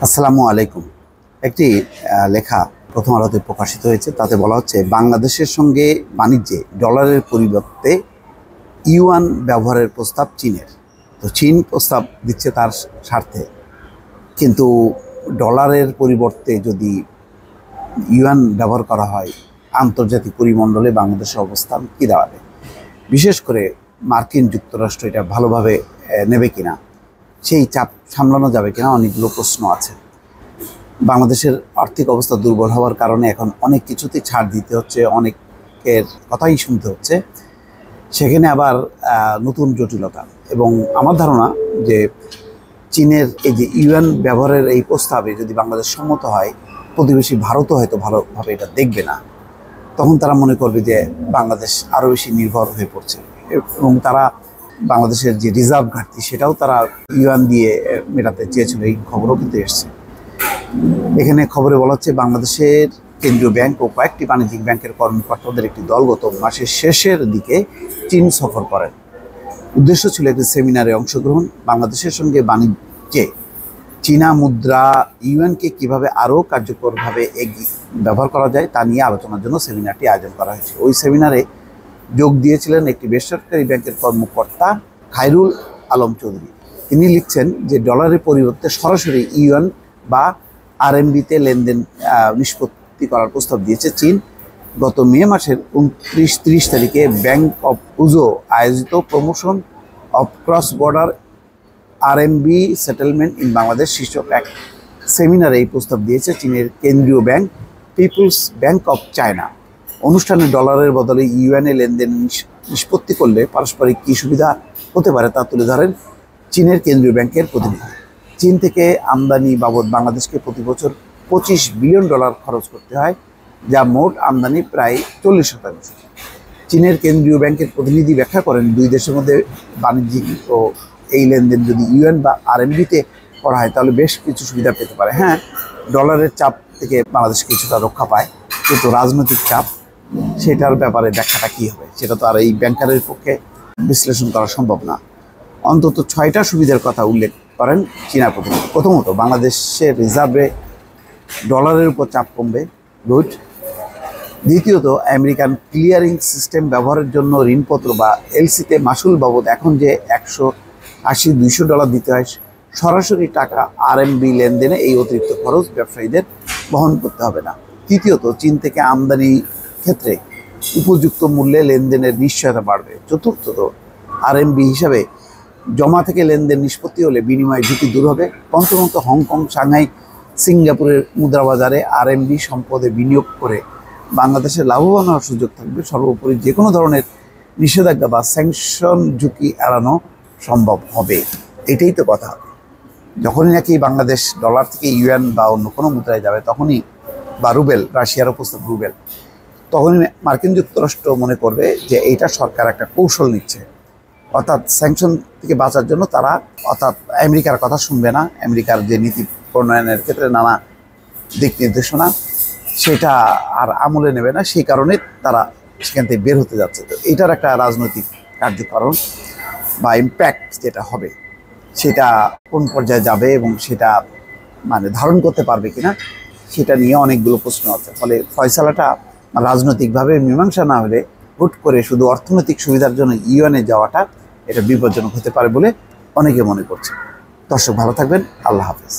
আসসালামু আলাইকুম। একটি লেখা প্রথম আলোতে প্রকাশিত হয়েছে। তাতে বলা হচ্ছে, বাংলাদেশের সঙ্গে বাণিজ্যে ডলারের পরিবর্তে ইউয়ান ব্যবহারের প্রস্তাব চীনের। তো চীন প্রস্তাব দিচ্ছে তার স্বার্থে, কিন্তু ডলারের পরিবর্তে যদি ইউয়ান ব্যবহার করা হয়, আন্তর্জাতিক পরিমণ্ডলে বাংলাদেশের অবস্থান কী দাঁড়াবে? বিশেষ করে মার্কিন যুক্তরাষ্ট্র এটা ভালোভাবে নেবে কিনা, সেই চাপ সামলানো যাবে কিনা, অনেকগুলো প্রশ্ন আছে। বাংলাদেশের আর্থিক অবস্থা দুর্বল হওয়ার কারণে এখন অনেক কিছুতেই ছাড় দিতে হচ্ছে, অনেকের কথাই শুনতে হচ্ছে। সেখানে আবার নতুন জটিলতা, এবং আমার ধারণা যে চীনের এই যে ইউয়ান ব্যবহারের এই প্রস্তাবে যদি বাংলাদেশ সম্মত হয়, প্রতিবেশী ভারতও হয়তো ভালোভাবে এটা দেখবে না। তখন তারা মনে করবে যে বাংলাদেশ আরও বেশি নির্ভর হয়ে পড়ছে, এবং তারা বাংলাদেশের যে রিজার্ভ ঘাটতি সেটাও তারা ইউয়ান দিয়ে মেটাতে চেয়েছিল। এই খবরও কিন্তু এসছে। এখানে খবরে বলা হচ্ছে, বাংলাদেশের কেন্দ্রীয় ব্যাংক ও কয়েকটি বাণিজ্যিক ব্যাংকের কর্মকর্তাদের একটি দল গত মাসের শেষের দিকে চীন সফর করেন। উদ্দেশ্য ছিল একটি সেমিনারে অংশগ্রহণ। বাংলাদেশের সঙ্গে বাণিজ্যে চীনা মুদ্রা ইউয়ানকে কীভাবে আরও কার্যকরভাবে ব্যবহার করা যায় তা নিয়ে আলোচনার জন্য সেমিনারটি আয়োজন করা হয়েছে। ওই সেমিনারে যোগ দিয়েছিলেন একটি বেসরকারি ব্যাংকের কর্মকর্তা খায়রুল আলম চৌধুরী। তিনি লিখছেন যে ডলারের পরিবর্তে সরাসরি ইউয়ান বা আরএমবিতে লেনদেন নিষ্পত্তি করার প্রস্তাব দিয়েছে চীন। গত মে মাসের 29-30 তারিখে ব্যাংক অফ উজো আয়োজিত promotion of cross border RMB settlement in Bangladesh শীর্ষক এক সেমিনারে এই প্রস্তাব দিয়েছে চীনের কেন্দ্রীয় bank People's Bank of China. অনুষ্ঠানে ডলারের বদলে ইউয়ানে লেনদেন নিষ্পত্তি করলে পারস্পরিক কী সুবিধা হতে পারে তা তুলে ধরেন চীনের কেন্দ্রীয় ব্যাংকের প্রতিনিধি। চীন থেকে আমদানি বাবদ বাংলাদেশকে প্রতি বছর $25 বিলিয়ন খরচ করতে হয়, যা মোট আমদানি প্রায় 40%। চীনের কেন্দ্রীয় ব্যাংকের প্রতিনিধি ব্যাখ্যা করেন, দুই দেশের মধ্যে বাণিজ্যিক ও এই লেনদেন যদি ইউয়ান বা আরএমবিতে করা হয় তাহলে বেশ কিছু সুবিধা পেতে পারে। হ্যাঁ, ডলারের চাপ থেকে বাংলাদেশ কিছুটা রক্ষা পায়, কিন্তু রাজনৈতিক চাপ, সেটার ব্যাপারে ব্যাখ্যাটা কী হবে সেটা তো আর এই ব্যাংকারের পক্ষে বিশ্লেষণ করা সম্ভব না। অন্তত 6টা সুবিধার কথা উল্লেখ করেন চীনা প্রতিনিধি। প্রথমত, বাংলাদেশের রিজার্ভে ডলারের উপর চাপ কমবে, গুড। দ্বিতীয়ত, আমেরিকান ক্লিয়ারিং সিস্টেম ব্যবহারের জন্য ঋণপত্র বা এলসিতে মাসুল বাবদ এখন যে $180-200 দিতে হয়, সরাসরি টাকা আরএমবি লেনদেনে এই অতিরিক্ত খরচ ব্যবসায়ীদের বহন করতে হবে না। তৃতীয়ত, চীন থেকে আমদানি ক্ষেত্রে উপযুক্ত মূল্যে লেনদেনের নিশ্চয়তা বাড়বে। চতুর্থত, আরএমবি হিসাবে জমা থেকে লেনদেন নিষ্পত্তি হলে বিনিময় ঝুঁকি দূর হবে। পঞ্চমত, হংকং, সাংহাই, সিঙ্গাপুরের মুদ্রাবাজারে আরএমবি সম্পদে বিনিয়োগ করে বাংলাদেশের লাভবান হওয়ার সুযোগ থাকবে। সর্বোপরি, যে কোনো ধরনের নিষেধাজ্ঞা বা স্যাংশন ঝুঁকি এড়ানো সম্ভব হবে। এটাই তো কথা। যখনই নাকি বাংলাদেশ ডলার থেকে ইউয়ান বা অন্য কোনো মুদ্রায় যাবে, তখনই, বা রুবেল, রাশিয়ার উপস্থিত রুবেল, তখনই মার্কিন যুক্তরাষ্ট্র মনে করবে যে এইটা সরকার একটা কৌশল নিচ্ছে, অর্থাৎ স্যাংশন থেকে বাঁচার জন্য তারা, অর্থাৎ আমেরিকার কথা শুনবে না। আমেরিকার যে নীতি প্রণয়নের ক্ষেত্রে নানা দিক নির্দেশনা, সেটা আর আমলে নেবে না। সেই কারণে তারা সেখান থেকে বের হতে যাচ্ছে। তো এটার একটা রাজনৈতিক কার্যকারণ বা ইম্প্যাক্ট যেটা হবে, সেটা কোন পর্যায়ে যাবে এবং সেটা ধারণ করতে পারবে কিনা, সেটা নিয়ে অনেকগুলো প্রশ্ন আছে। ফলে ফয়সালাটা রাজনৈতিকভাবে মীমাংসা না হলে হুট করে শুধু অর্থনৈতিক সুবিধার জন্য ইউয়ানে যাওয়াটা এটা বিপজ্জনক হতে পারে বলে অনেকে মনে করছে। দর্শক, ভালো থাকবেন। আল্লাহ হাফেজ।